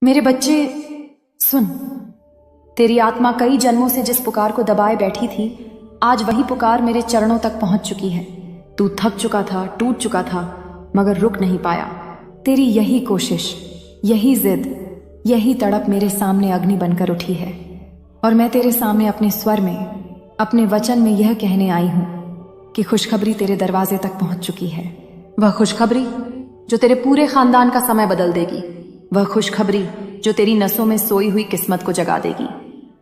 मेरे बच्चे सुन, तेरी आत्मा कई जन्मों से जिस पुकार को दबाए बैठी थी, आज वही पुकार मेरे चरणों तक पहुंच चुकी है। तू थक चुका था, टूट चुका था, मगर रुक नहीं पाया। तेरी यही कोशिश, यही जिद, यही तड़प मेरे सामने अग्नि बनकर उठी है। और मैं तेरे सामने अपने स्वर में, अपने वचन में यह कहने आई हूं कि खुशखबरी तेरे दरवाजे तक पहुंच चुकी है। वह खुशखबरी जो तेरे पूरे खानदान का समय बदल देगी। वह खुशखबरी जो तेरी नसों में सोई हुई किस्मत को जगा देगी।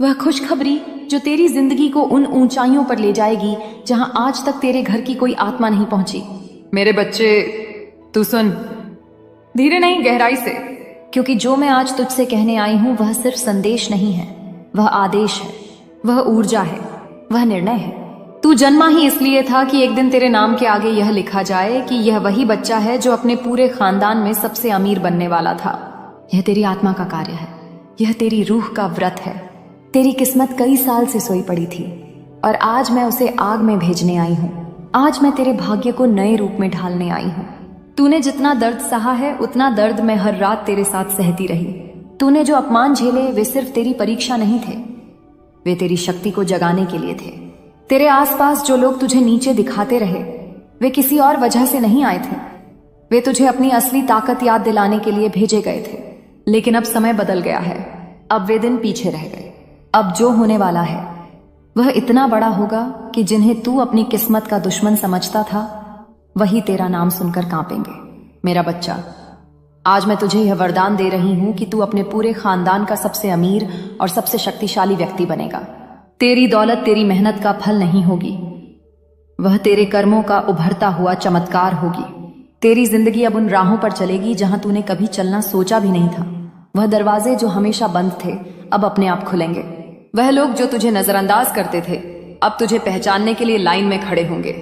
वह खुशखबरी जो तेरी जिंदगी को उन ऊंचाइयों पर ले जाएगी जहां आज तक तेरे घर की कोई आत्मा नहीं पहुंची। मेरे बच्चे तू सुन, धीरे नहीं गहराई से, क्योंकि जो मैं आज तुझसे कहने आई हूं वह सिर्फ संदेश नहीं है, वह आदेश है, वह ऊर्जा है, वह निर्णय है। तू जन्मा ही इसलिए था कि एक दिन तेरे नाम के आगे यह लिखा जाए कि यह वही बच्चा है जो अपने पूरे खानदान में सबसे अमीर बनने वाला था। यह तेरी आत्मा का कार्य है, यह तेरी रूह का व्रत है। तेरी किस्मत कई साल से सोई पड़ी थी और आज मैं उसे आग में भेजने आई हूं। आज मैं तेरे भाग्य को नए रूप में ढालने आई हूं। तूने जितना दर्द सहा है उतना दर्द मैं हर रात तेरे साथ सहती रही। तूने जो अपमान झेले वे सिर्फ तेरी परीक्षा नहीं थे, वे तेरी शक्ति को जगाने के लिए थे। तेरे आसपास जो लोग तुझे नीचे दिखाते रहे वे किसी और वजह से नहीं आए थे, वे तुझे अपनी असली ताकत याद दिलाने के लिए भेजे गए थे। लेकिन अब समय बदल गया है, अब वे दिन पीछे रह गए। अब जो होने वाला है वह इतना बड़ा होगा कि जिन्हें तू अपनी किस्मत का दुश्मन समझता था वही तेरा नाम सुनकर कांपेंगे। मेरा बच्चा, आज मैं तुझे यह वरदान दे रही हूं कि तू अपने पूरे खानदान का सबसे अमीर और सबसे शक्तिशाली व्यक्ति बनेगा। तेरी दौलत तेरी मेहनत का फल नहीं होगी, वह तेरे कर्मों का उभरता हुआ चमत्कार होगी। तेरी जिंदगी अब उन राहों पर चलेगी जहां तूने कभी चलना सोचा भी नहीं था। वह दरवाजे जो हमेशा बंद थे अब अपने आप खुलेंगे। वह लोग जो तुझे नजरअंदाज करते थे अब तुझे पहचानने के लिए लाइन में खड़े होंगे।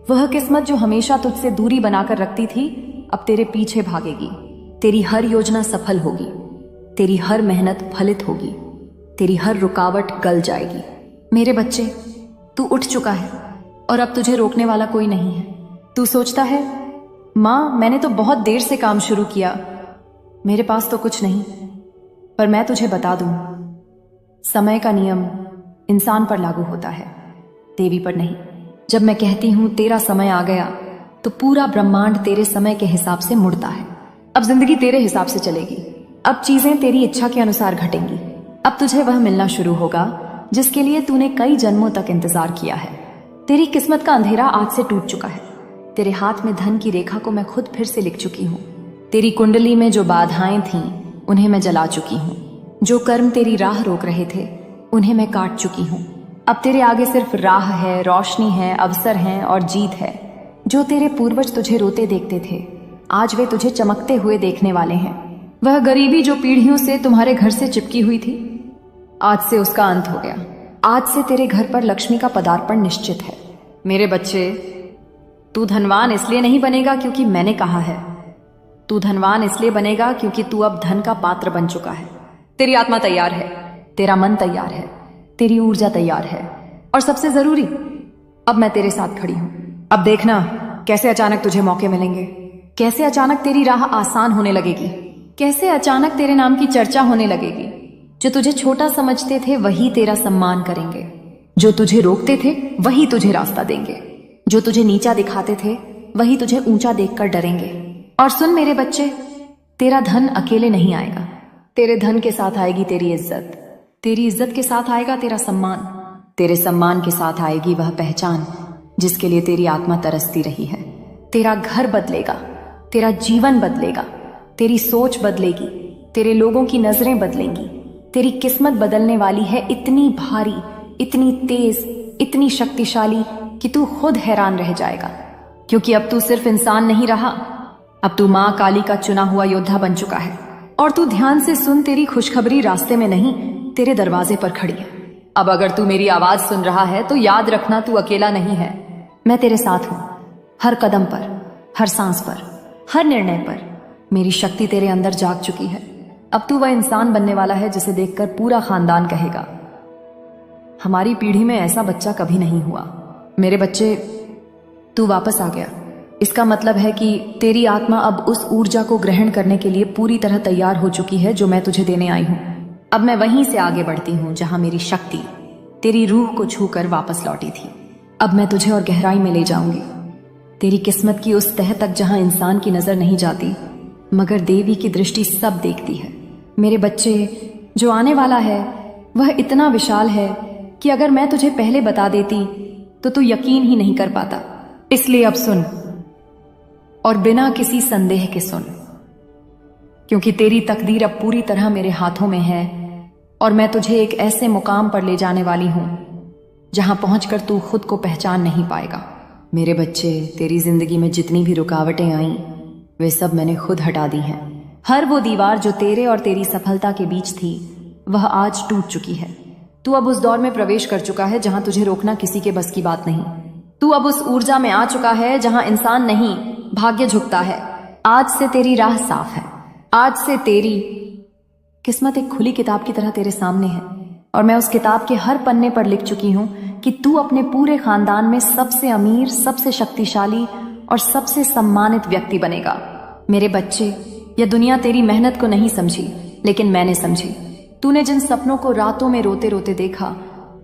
वह किस्मत जो हमेशा तुझसे दूरी बनाकर रखती थी अब तेरे पीछे भागेगी। तेरी हर योजना सफल होगी, तेरी हर मेहनत फलित होगी, तेरी हर रुकावट गल जाएगी। मेरे बच्चे, तू उठ चुका है और अब तुझे रोकने वाला कोई नहीं है। तू सोचता है, माँ मैंने तो बहुत देर से काम शुरू किया, मेरे पास तो कुछ नहीं। पर मैं तुझे बता दूं, समय का नियम इंसान पर लागू होता है, देवी पर नहीं। जब मैं कहती हूं तेरा समय आ गया तो पूरा ब्रह्मांड तेरे समय के हिसाब से मुड़ता है। अब जिंदगी तेरे हिसाब से चलेगी, अब चीजें तेरी इच्छा के अनुसार घटेंगी। अब तुझे वह मिलना शुरू होगा जिसके लिए तूने कई जन्मों तक इंतजार किया है। तेरी किस्मत का अंधेरा आज से टूट चुका है। तेरे हाथ में धन की रेखा को मैं खुद फिर से लिख चुकी हूँ। तेरी कुंडली में जो बाधाएं थीं उन्हें मैं जला चुकी हूँ। जो कर्म तेरी राह रोक रहे थे उन्हें मैं काट चुकी हूँ। अब तेरे आगे सिर्फ राह है, रोशनी है, अवसर है और जीत है। जो तेरे पूर्वज तुझे रोते देखते थे आज वे तुझे चमकते हुए देखने वाले हैं। वह गरीबी जो पीढ़ियों से तुम्हारे घर से चिपकी हुई थी आज से उसका अंत हो गया। आज से तेरे घर पर लक्ष्मी का पदार्पण निश्चित है। मेरे बच्चे, तू धनवान इसलिए नहीं बनेगा क्योंकि मैंने कहा है, तू धनवान इसलिए बनेगा क्योंकि तू अब धन का पात्र बन चुका है। तेरी आत्मा तैयार है, तेरा मन तैयार है, तेरी ऊर्जा तैयार है और सबसे जरूरी, अब मैं तेरे साथ खड़ी हूं। अब देखना कैसे अचानक तुझे मौके मिलेंगे, कैसे अचानक तेरी राह आसान होने लगेगी, कैसे अचानक तेरे नाम की चर्चा होने लगेगी। जो तुझे छोटा समझते थे वही तेरा सम्मान करेंगे, जो तुझे रोकते थे वही तुझे रास्ता देंगे, जो तुझे नीचा दिखाते थे वही तुझे ऊंचा देखकर डरेंगे। और सुन मेरे बच्चे, तेरा धन अकेले नहीं आएगा, तेरे धन के साथ आएगी तेरी इज्जत, तेरी इज्जत के साथ आएगा तेरा सम्मान, तेरे सम्मान के साथ आएगी वह पहचान जिसके लिए तेरी आत्मा तरसती रही है। तेरा घर बदलेगा, तेरा जीवन बदलेगा, तेरी सोच बदलेगी, तेरे लोगों की नजरें बदलेंगी। तेरी किस्मत बदलने वाली है इतनी भारी, इतनी तेज, इतनी शक्तिशाली कि तू खुद हैरान रह जाएगा। क्योंकि अब तू सिर्फ इंसान नहीं रहा, अब तू माँ काली का चुना हुआ योद्धा बन चुका है। और तू ध्यान से सुन, तेरी खुशखबरी रास्ते में नहीं तेरे दरवाजे पर खड़ी है। अब अगर तू मेरी आवाज सुन रहा है तो याद रखना तू अकेला नहीं है, मैं तेरे साथ हूं। हर कदम पर, हर सांस पर, हर निर्णय पर मेरी शक्ति तेरे अंदर जाग चुकी है। अब तू वह इंसान बनने वाला है जिसे देखकर पूरा खानदान कहेगा, हमारी पीढ़ी में ऐसा बच्चा कभी नहीं हुआ। मेरे बच्चे, तू वापस आ गया, इसका मतलब है कि तेरी आत्मा अब उस ऊर्जा को ग्रहण करने के लिए पूरी तरह तैयार हो चुकी है जो मैं तुझे देने आई हूं। अब मैं वहीं से आगे बढ़ती हूं जहां मेरी शक्ति तेरी रूह को छूकर वापस लौटी थी। अब मैं तुझे और गहराई में ले जाऊंगी, तेरी किस्मत की उस तह तक जहां इंसान की नजर नहीं जाती मगर देवी की दृष्टि सब देखती है। मेरे बच्चे, जो आने वाला है वह इतना विशाल है कि अगर मैं तुझे पहले बता देती तो तू यकीन ही नहीं कर पाता। इसलिए अब सुन, और बिना किसी संदेह के सुन, क्योंकि तेरी तकदीर अब पूरी तरह मेरे हाथों में है और मैं तुझे एक ऐसे मुकाम पर ले जाने वाली हूं जहां पहुंचकर तू खुद को पहचान नहीं पाएगा। मेरे बच्चे, तेरी जिंदगी में जितनी भी रुकावटें आईं वे सब मैंने खुद हटा दी हैं। हर वो दीवार जो तेरे और तेरी सफलता के बीच थी वह आज टूट चुकी है। तू अब उस दौर में प्रवेश कर चुका है जहां तुझे रोकना किसी के बस की बात नहीं। तू अब उस ऊर्जा में आ चुका है जहां इंसान नहीं भाग्य झुकता है। आज से तेरी राह साफ है। आज से तेरी किस्मत एक खुली किताब की तरह तेरे सामने है और मैं उस किताब के हर पन्ने पर लिख चुकी हूं कि तू अपने पूरे खानदान में सबसे अमीर, सबसे शक्तिशाली और सबसे सम्मानित व्यक्ति बनेगा। मेरे बच्चे, यह दुनिया तेरी मेहनत को नहीं समझी लेकिन मैंने समझी। तूने जिन सपनों को रातों में रोते रोते देखा,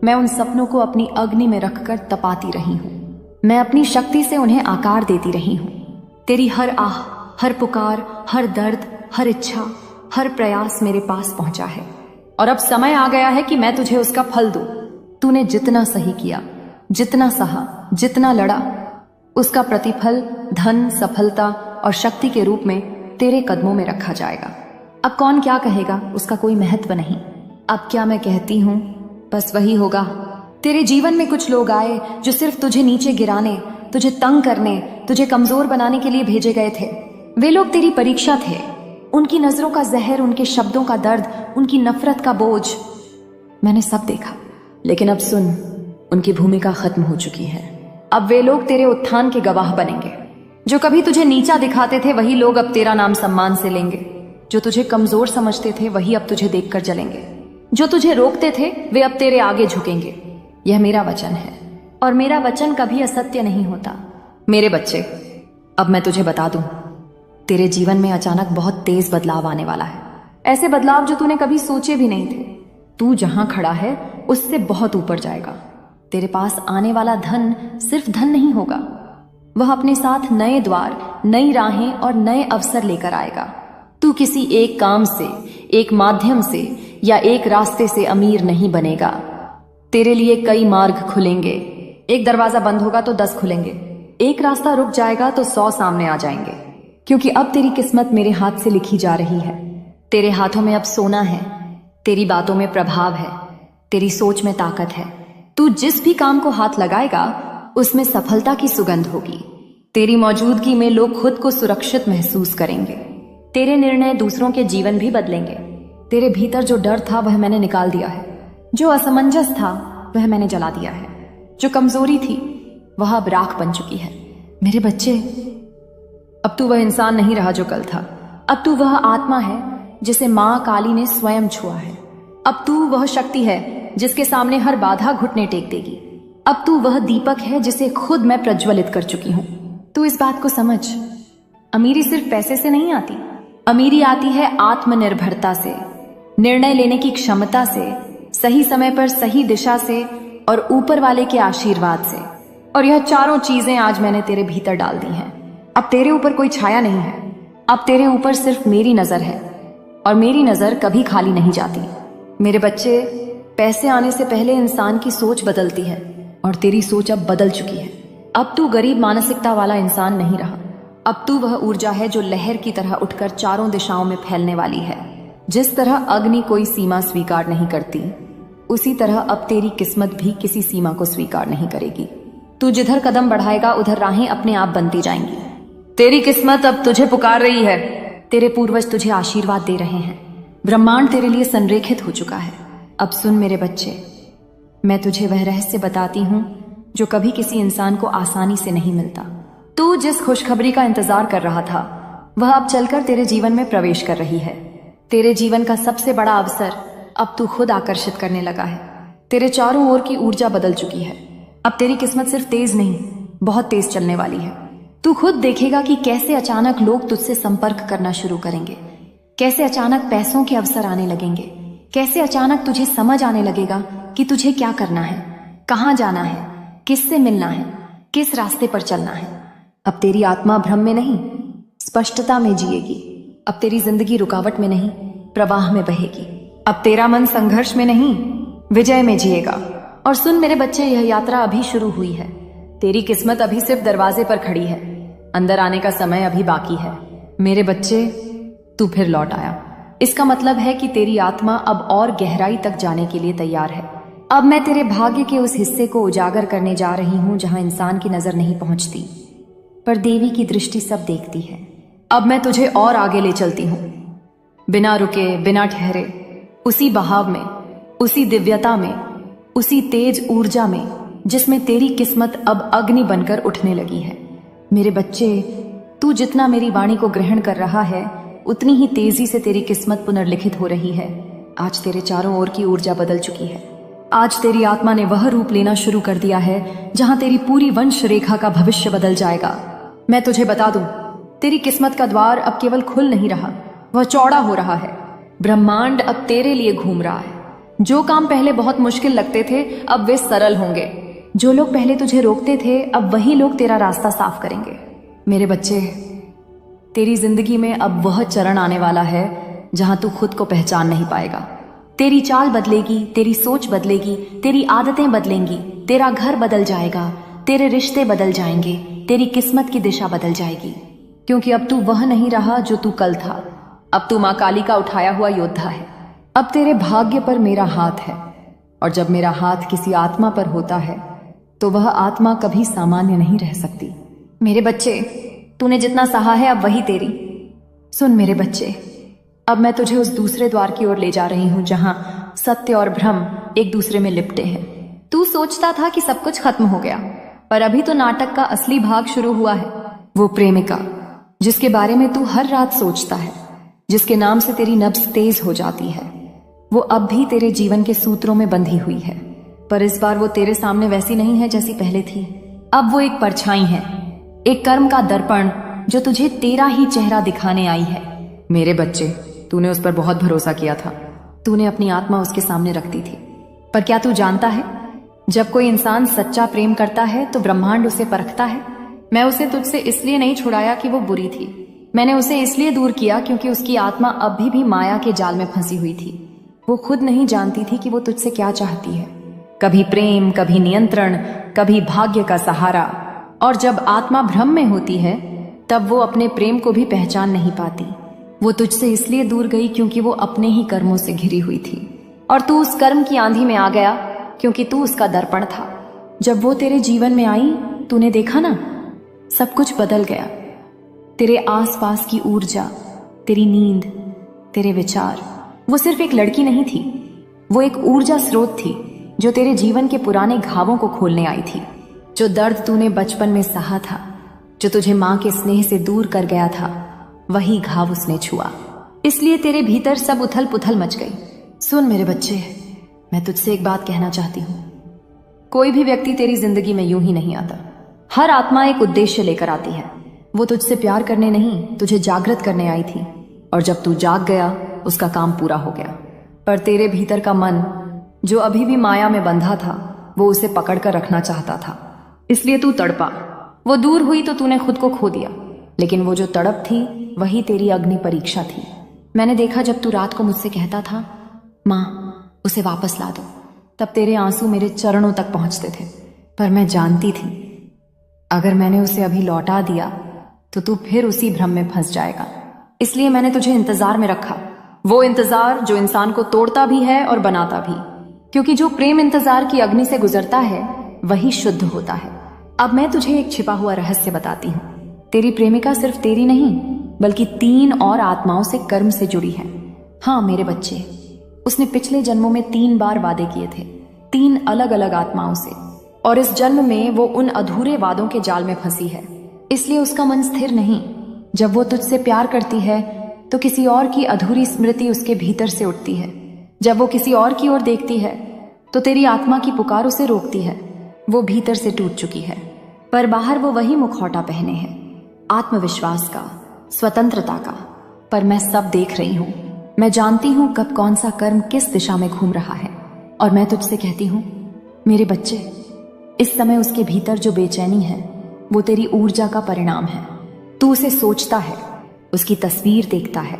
मैं उन सपनों को अपनी अग्नि में रखकर तपाती रही हूं। मैं अपनी शक्ति से उन्हें आकार देती रही हूं। तेरी हर आह, हर पुकार, हर दर्द, हर इच्छा, हर प्रयास मेरे पास पहुंचा है और अब समय आ गया है कि मैं तुझे उसका फल दूं। तूने जितना सही किया, जितना सहा, जितना लड़ा, उसका प्रतिफल धन, सफलता और शक्ति के रूप में तेरे कदमों में रखा जाएगा। अब कौन क्या कहेगा उसका कोई महत्व नहीं। अब क्या मैं कहती हूं बस वही होगा। तेरे जीवन में कुछ लोग आए जो सिर्फ तुझे नीचे गिराने, तुझे तंग करने, तुझे कमजोर बनाने के लिए भेजे गए थे। वे लोग तेरी परीक्षा थे। उनकी नजरों का जहर, उनके शब्दों का दर्द, उनकी नफरत का बोझ मैंने सब देखा। लेकिन अब सुन, उनकी भूमिका खत्म हो चुकी है। अब वे लोग तेरे उत्थान के गवाह बनेंगे। जो कभी तुझे नीचा दिखाते थे वही लोग अब तेरा नाम सम्मान से लेंगे। जो तुझे कमजोर समझते थे वही अब तुझे देखकर जलेंगे। जो तुझे रोकते थे वे अब तेरे आगे झुकेंगे। यह मेरा वचन है और मेरा वचन कभी असत्य नहीं होता। मेरे बच्चे, अब मैं तुझे बता दूं, तेरे जीवन में अचानक बहुत तेज बदलाव आने वाला है। ऐसे बदलाव जो तूने कभी सोचे भी नहीं थे। तू जहां खड़ा है उससे बहुत ऊपर जाएगा। तेरे पास आने वाला धन सिर्फ धन नहीं होगा, वह अपने साथ नए द्वार, नई राहें और नए अवसर लेकर आएगा। तू किसी एक काम से, एक माध्यम से या एक रास्ते से अमीर नहीं बनेगा। तेरे लिए कई मार्ग खुलेंगे। एक दरवाजा बंद होगा तो 10 खुलेंगे। एक रास्ता रुक जाएगा तो 100 सामने आ जाएंगे। क्योंकि अब तेरी किस्मत मेरे हाथ से लिखी जा रही है। तेरे हाथों में अब सोना है, तेरी बातों में प्रभाव है, तेरी सोच में ताकत है। तू जिस भी काम को हाथ लगाएगा उसमें सफलता की सुगंध होगी। तेरी मौजूदगी में लोग खुद को सुरक्षित महसूस करेंगे। तेरे निर्णय दूसरों के जीवन भी बदलेंगे। तेरे भीतर जो डर था वह मैंने निकाल दिया है। जो असमंजस था वह मैंने जला दिया है। जो कमजोरी थी वह अब राख बन चुकी है। मेरे बच्चे, अब तू वह इंसान नहीं रहा जो कल था। अब तू वह आत्मा है जिसे मां काली ने स्वयं छुआ है। अब तू वह शक्ति है जिसके सामने हर बाधा घुटने टेक देगी। अब तू वह दीपक है जिसे खुद मैं प्रज्वलित कर चुकी हूं। तू इस बात को समझ, अमीरी सिर्फ पैसे से नहीं आती। अमीरी आती है आत्मनिर्भरता से, निर्णय लेने की क्षमता से, सही समय पर सही दिशा से और ऊपर वाले के आशीर्वाद से। और यह चारों चीजें आज मैंने तेरे भीतर डाल दी हैं। अब तेरे ऊपर कोई छाया नहीं है। अब तेरे ऊपर सिर्फ मेरी नजर है और मेरी नजर कभी खाली नहीं जाती। मेरे बच्चे, पैसे आने से पहले इंसान की सोच बदलती है और तेरी सोच अब बदल चुकी है। अब तू गरीब मानसिकता वाला इंसान नहीं रहा। अब तू वह ऊर्जा है जो लहर की तरह उठकर चारों दिशाओं में फैलने वाली है। जिस तरह अग्नि कोई सीमा स्वीकार नहीं करती, उसी तरह अब तेरी किस्मत भी किसी सीमा को स्वीकार नहीं करेगी। तू जिधर कदम बढ़ाएगा उधर राहें अपने आप बनती जाएंगी। तेरी किस्मत अब तुझे पुकार रही है। तेरे पूर्वज तुझे आशीर्वाद दे रहे हैं। ब्रह्मांड तेरे लिए संरेखित हो चुका है। अब सुन मेरे बच्चे, मैं तुझे वह रहस्य बताती हूं जो कभी किसी इंसान को आसानी से नहीं मिलता। तू जिस खुशखबरी का इंतजार कर रहा था वह अब चलकर तेरे जीवन में प्रवेश कर रही है। तेरे जीवन का सबसे बड़ा अवसर अब तू खुद आकर्षित करने लगा है। तेरे चारों ओर की ऊर्जा बदल चुकी है। अब तेरी किस्मत सिर्फ तेज नहीं, बहुत तेज चलने वाली है। तू खुद देखेगा कि कैसे अचानक लोग तुझसे संपर्क करना शुरू करेंगे, कैसे अचानक पैसों के अवसर आने लगेंगे, कैसे अचानक तुझे समझ आने लगेगा कि तुझे क्या करना है, कहाँ जाना है, किससे मिलना है, किस रास्ते पर चलना है। अब तेरी आत्मा भ्रम में नहीं, स्पष्टता में जिएगी। अब तेरी जिंदगी रुकावट में नहीं, प्रवाह में बहेगी। अब तेरा मन संघर्ष में नहीं, विजय में जिएगा। और सुन मेरे बच्चे, यह यात्रा अभी शुरू हुई है। तेरी किस्मत अभी सिर्फ दरवाजे पर खड़ी है, अंदर आने का समय अभी बाकी है। मेरे बच्चे, तू फिर लौट आया। इसका मतलब है कि तेरी आत्मा अब और गहराई तक जाने के लिए तैयार है। अब मैं तेरे भाग्य के उस हिस्से को उजागर करने जा रही हूं जहां इंसान की नजर नहीं पहुंचती, पर देवी की दृष्टि सब देखती है। अब मैं तुझे और आगे ले चलती हूं, बिना रुके, बिना ठहरे, उसी बहाव में, उसी दिव्यता में, उसी तेज ऊर्जा में जिसमें तेरी किस्मत अब अग्नि बनकर उठने लगी है। मेरे बच्चे, तू जितना मेरी वाणी को ग्रहण कर रहा है, उतनी ही तेजी से तेरी किस्मत पुनर्लिखित हो रही है। आज तेरे चारों ओर की ऊर्जा बदल चुकी है। आज तेरी आत्मा ने वह रूप लेना शुरू कर दिया है जहां तेरी पूरी वंश रेखा का भविष्य बदल जाएगा। मैं तुझे बता दूं, तेरी किस्मत का द्वार अब केवल खुल नहीं रहा, वह चौड़ा हो रहा है। ब्रह्मांड अब तेरे लिए घूम रहा है। जो काम पहले बहुत मुश्किल लगते थे, अब वे सरल होंगे। जो लोग पहले तुझे रोकते थे, अब वही लोग तेरा रास्ता साफ करेंगे। मेरे बच्चे, तेरी जिंदगी में अब वह चरण आने वाला है जहां तू खुद को पहचान नहीं पाएगा। तेरी चाल बदलेगी, तेरी सोच बदलेगी, तेरी आदतें बदलेंगी, तेरा घर बदल जाएगा, तेरे रिश्ते बदल जाएंगे, तेरी किस्मत की दिशा बदल जाएगी। क्योंकि अब तू वह नहीं रहा जो तू कल था। अब तू मां काली का उठाया हुआ योद्धा है। अब तेरे भाग्य पर मेरा हाथ है, और जब मेरा हाथ किसी आत्मा पर होता है तो वह आत्मा कभी सामान्य नहीं रह सकती। मेरे बच्चे, तूने जितना सहा है अब वही तेरी। सुन मेरे बच्चे, अब मैं तुझे उस दूसरे द्वार की ओर ले जा रही हूं जहां सत्य और भ्रम एक दूसरे में लिपटे हैं। तू सोचता था कि सब कुछ खत्म हो गया, पर अभी तो नाटक का असली भाग शुरू हुआ है। वो प्रेमिका जिसके बारे में तू हर रात सोचता है, जिसके नाम से तेरी नब्ज तेज हो जाती है, वो अब भी तेरे जीवन के सूत्रों में बंधी हुई है। पर इस बार वो तेरे सामने वैसी नहीं है जैसी पहले थी। अब वो एक परछाई है, एक कर्म का दर्पण जो तुझे तेरा ही चेहरा दिखाने आई है। मेरे बच्चे, तूने उस पर बहुत भरोसा किया था। तूने अपनी आत्मा उसके सामने रख दी थी। पर क्या तू जानता है, जब कोई इंसान सच्चा प्रेम करता है तो ब्रह्मांड उसे परखता है। मैं उसे तुझसे इसलिए नहीं छुड़ाया कि वो बुरी थी, मैंने उसे इसलिए दूर किया क्योंकि उसकी आत्मा अभी भी माया के जाल में फंसी हुई थी। वो खुद नहीं जानती थी कि वो तुझसे क्या चाहती है। कभी प्रेम, कभी नियंत्रण, कभी भाग्य का सहारा। और जब आत्मा भ्रम में होती है तब वो अपने प्रेम को भी पहचान नहीं पाती। वो तुझसे इसलिए दूर गई क्योंकि वो अपने ही कर्मों से घिरी हुई थी, और तू उस कर्म की आंधी में आ गया क्योंकि तू उसका दर्पण था। जब वो तेरे जीवन में आई, तूने देखा ना, सब कुछ बदल गया। तेरे आसपास की ऊर्जा, तेरी नींद, तेरे विचार। वो सिर्फ एक लड़की नहीं थी, वो एक ऊर्जा स्रोत थी जो तेरे जीवन के पुराने घावों को खोलने आई थी। जो दर्द तूने बचपन में सहा था, जो तुझे मां के स्नेह से दूर कर गया था, वही घाव उसने छुआ। इसलिए तेरे भीतर सब उथल पुथल मच गई। सुन मेरे बच्चे, मैं तुझसे एक बात कहना चाहती हूँ। कोई भी व्यक्ति तेरी जिंदगी में यूं ही नहीं आता। हर आत्मा एक उद्देश्य लेकर आती है। वो तुझसे प्यार करने नहीं, तुझे जागृत करने आई थी, और जब तू जाग गया उसका काम पूरा हो गया। पर तेरे भीतर का मन, जो अभी भी माया में बंधा था, वो उसे पकड़ कर रखना चाहता था, इसलिए तू तड़पा। वो दूर हुई तो तूने खुद को खो दिया, लेकिन वो जो तड़प थी वही तेरी अग्नि परीक्षा थी। मैंने देखा जब तू रात को मुझसे कहता था, माँ उसे वापस ला दो, तब तेरे आंसू मेरे चरणों तक पहुंचते थे। पर मैं जानती थी, अगर मैंने उसे अभी लौटा दिया तो तू फिर उसी भ्रम में फंस जाएगा। इसलिए मैंने तुझे इंतजार में रखा, वो इंतजार जो इंसान को तोड़ता भी है और बनाता भी। क्योंकि जो प्रेम इंतजार की अग्नि से गुजरता है वही शुद्ध होता है। अब मैं तुझे एक छिपा हुआ रहस्य बताती हूँ। तेरी प्रेमिका सिर्फ तेरी नहीं, बल्कि 3 और आत्माओं से कर्म से जुड़ी है। हाँ मेरे बच्चे, उसने पिछले जन्मों में 3 बार वादे किए थे, 3 अलग अलग आत्माओं से, और इस जन्म में वो उन अधूरे वादों के जाल में फंसी है। इसलिए उसका मन स्थिर नहीं। जब वो तुझसे प्यार करती है तो किसी और की अधूरी स्मृति उसके भीतर से उठती है। जब वो किसी और की ओर देखती है तो तेरी आत्मा की पुकार उसे रोकती है। वो भीतर से टूट चुकी है, पर बाहर वो वही मुखौटा पहने है। आत्मविश्वास का, स्वतंत्रता का। पर मैं सब देख रही हूं। मैं जानती हूं कब कौन सा कर्म किस दिशा में घूम रहा है। और मैं तुझसे कहती हूं, मेरे बच्चे, इस समय उसके भीतर जो बेचैनी है वो तेरी ऊर्जा का परिणाम है। तू उसे सोचता है, उसकी तस्वीर देखता है,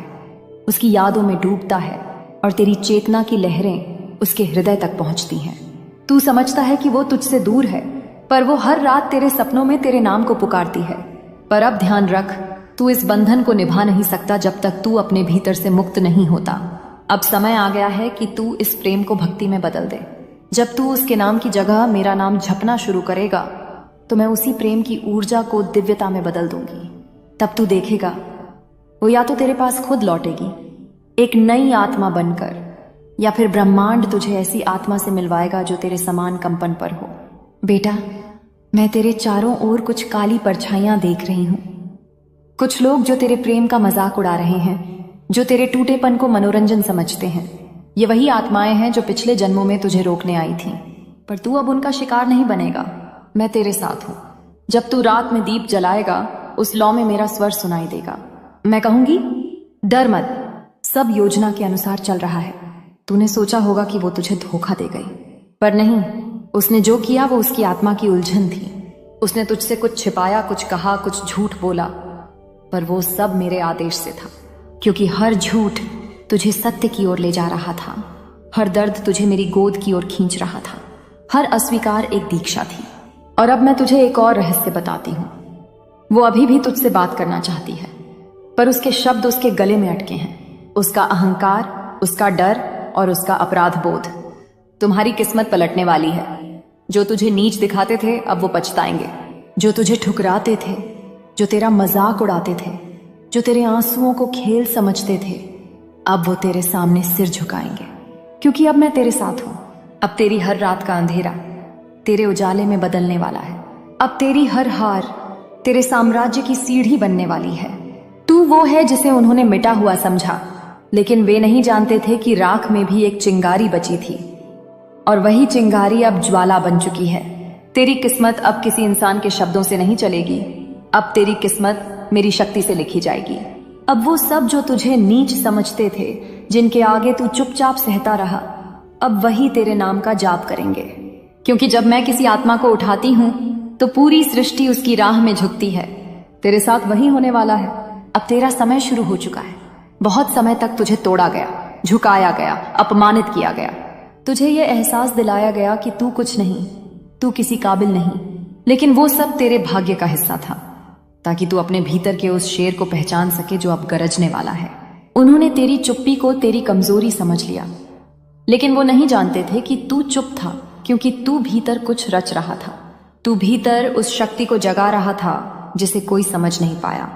उसकी यादों में डूबता है और तेरी चेतना की लहरें उसके हृदय तक पहुंचती हैं। तू समझता है कि वो तुझसे दूर है, पर वो हर रात तेरे सपनों में तेरे नाम को पुकारती है। पर अब ध्यान रख, तू इस बंधन को निभा नहीं सकता जब तक तू अपने भीतर से मुक्त नहीं होता। अब समय आ गया है कि तू इस प्रेम को भक्ति में बदल दे। जब तू उसके नाम की जगह मेरा नाम जपना शुरू करेगा तो मैं उसी प्रेम की ऊर्जा को दिव्यता में बदल दूंगी। तब तू देखेगा, वो या तो तेरे पास खुद लौटेगी एक नई आत्मा बनकर, या फिर ब्रह्मांड तुझे ऐसी आत्मा से मिलवाएगा जो तेरे समान कंपन पर हो। बेटा, मैं तेरे चारों ओर कुछ काली परछाइयां देख रही हूं। कुछ लोग जो तेरे प्रेम का मजाक उड़ा रहे हैं, जो तेरे टूटेपन को मनोरंजन समझते हैं। ये वही आत्माएं हैं जो पिछले जन्मों में तुझे रोकने आई थीं। पर तू अब उनका शिकार नहीं बनेगा। मैं तेरे साथ हूं। जब तू रात में दीप जलाएगा, उस लौ में मेरा स्वर सुनाई देगा। मैं कहूंगी, डर मत, सब योजना के अनुसार चल रहा है। तूने सोचा होगा कि वो तुझे धोखा दे गई, पर नहीं। उसने जो किया वो उसकी आत्मा की उलझन थी। उसने तुझसे कुछ छिपाया, कुछ कहा, कुछ झूठ बोला, पर वो सब मेरे आदेश से था। क्योंकि हर झूठ तुझे सत्य की ओर ले जा रहा था। हर दर्द तुझे मेरी गोद की ओर खींच रहा था। हर अस्वीकार एक दीक्षा थी। और अब मैं तुझे एक और रहस्य बताती हूं। वो अभी भी तुझसे बात करना चाहती है, पर उसके शब्द उसके गले में अटके हैं। उसका अहंकार, उसका डर और उसका अपराध बोध। तुम्हारी किस्मत पलटने वाली है। जो तुझे नीच दिखाते थे अब वो पछताएंगे। जो तुझे ठुकराते थे, जो तेरा मजाक उड़ाते थे, जो तेरे आंसुओं को खेल समझते थे, अब वो तेरे सामने सिर झुकाएंगे। क्योंकि अब मैं तेरे साथ हूं। अब तेरी हर रात का अंधेरा तेरे उजाले में बदलने वाला है। अब तेरी हर हार तेरे साम्राज्य की सीढ़ी बनने वाली है। तू वो है जिसे उन्होंने मिटा हुआ समझा, लेकिन वे नहीं जानते थे कि राख में भी एक चिंगारी बची थी, और वही चिंगारी अब ज्वाला बन चुकी है। तेरी किस्मत अब किसी इंसान के शब्दों से नहीं चलेगी। अब तेरी किस्मत मेरी शक्ति से लिखी जाएगी। अब वो सब जो तुझे नीच समझते थे, जिनके आगे तू चुपचाप सहता रहा, अब वही तेरे नाम का जाप करेंगे। क्योंकि जब मैं किसी आत्मा को उठाती हूं तो पूरी सृष्टि उसकी राह में झुकती है। तेरे साथ वही होने वाला है। अब तेरा समय शुरू हो चुका है। बहुत समय तक तुझे तोड़ा गया, झुकाया गया, अपमानित किया गया। तुझे यह एहसास दिलाया गया कि तू कुछ नहीं, तू किसी काबिल नहीं। लेकिन वो सब तेरे भाग्य का हिस्सा था, ताकि तू अपने भीतर के उस शेर को पहचान सके जो अब गरजने वाला है। उन्होंने तेरी चुप्पी को तेरी कमजोरी समझ लिया, लेकिन वो नहीं जानते थे कि तू चुप था, क्योंकि तू भीतर कुछ रच रहा था। तू भीतर उस शक्ति को जगा रहा था जिसे कोई समझ नहीं पाया।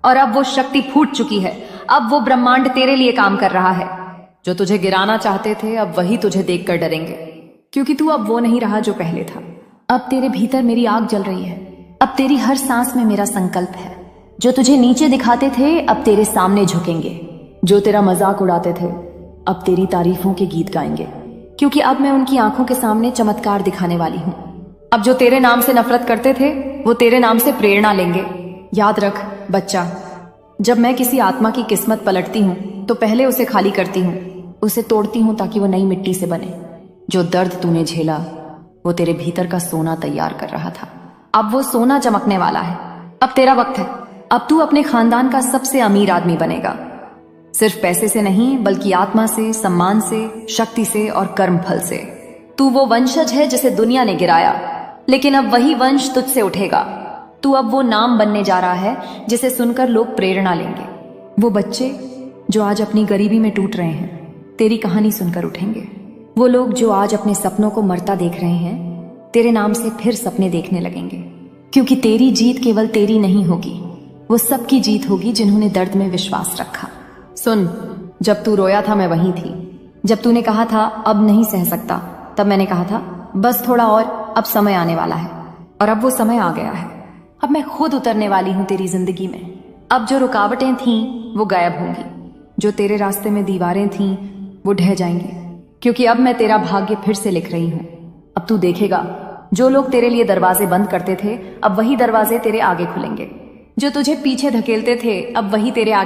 और अब वो शक्ति फूट चुकी है। अब वो ब्रह्मांड तेरे लिए काम कर रहा है। जो तुझे गिराना चाहते थे अब वही तुझे देखकर डरेंगे, क्योंकि तू अब वो नहीं रहा जो पहले था। अब तेरे भीतर मेरी आग जल रही है। अब तेरी हर सांस में मेरा संकल्प है। जो तुझे नीचे दिखाते थे अब तेरे सामने झुकेंगे। जो तेरा मजाक उड़ाते थे अब तेरी तारीफों के गीत गाएंगे, क्योंकि अब मैं उनकी आंखों के सामने चमत्कार दिखाने वाली हूं। अब जो तेरे नाम से नफरत करते थे वो तेरे नाम से प्रेरणा लेंगे। याद रख बच्चा, जब मैं किसी आत्मा की किस्मत पलटती हूं तो पहले उसे खाली करती हूं, उसे तोड़ती हूं ताकि वो नई मिट्टी से बने। जो दर्द तूने झेला वो तेरे भीतर का सोना तैयार कर रहा था। अब वो सोना चमकने वाला है। अब तेरा वक्त है। अब तू अपने खानदान का सबसे अमीर आदमी बनेगा। सिर्फ पैसे से नहीं, बल्कि आत्मा से, सम्मान से, शक्ति से और कर्मफल से। तू वो वंशज है जिसे दुनिया ने गिराया, लेकिन अब वही वंश तुझसे उठेगा। तू अब वो नाम बनने जा रहा है जिसे सुनकर लोग प्रेरणा लेंगे। वो बच्चे जो आज अपनी गरीबी में टूट रहे हैं तेरी कहानी सुनकर उठेंगे। वो लोग जो आज अपने सपनों को मरता देख रहे हैं तेरे नाम से फिर सपने देखने लगेंगे। क्योंकि तेरी जीत केवल तेरी नहीं होगी, वो सबकी जीत होगी जिन्होंने दर्द में विश्वास रखा। सुन, जब तू रोया था मैं वहीं थी। जब तूने कहा था अब नहीं सह सकता, तब मैंने कहा था बस थोड़ा और, अब समय आने वाला है। और अब वो समय आ गया है। अब मैं खुद उतरने वाली हूं तेरी जिंदगी में। अब जो रुकावटें थीं वो गायब होंगी। जो तेरे रास्ते में दीवारें थीं वो ढह जाएंगी, क्योंकि अब मैं तेरा भाग्य फिर से लिख रही हूं। अब तू देखेगा, जो लोग तेरे लिए दरवाजे बंद करते थे अब वही दरवाजे तेरे आगे खुलेंगे। जो तुझे पीछे धकेलते थे अब वही तेरे आगे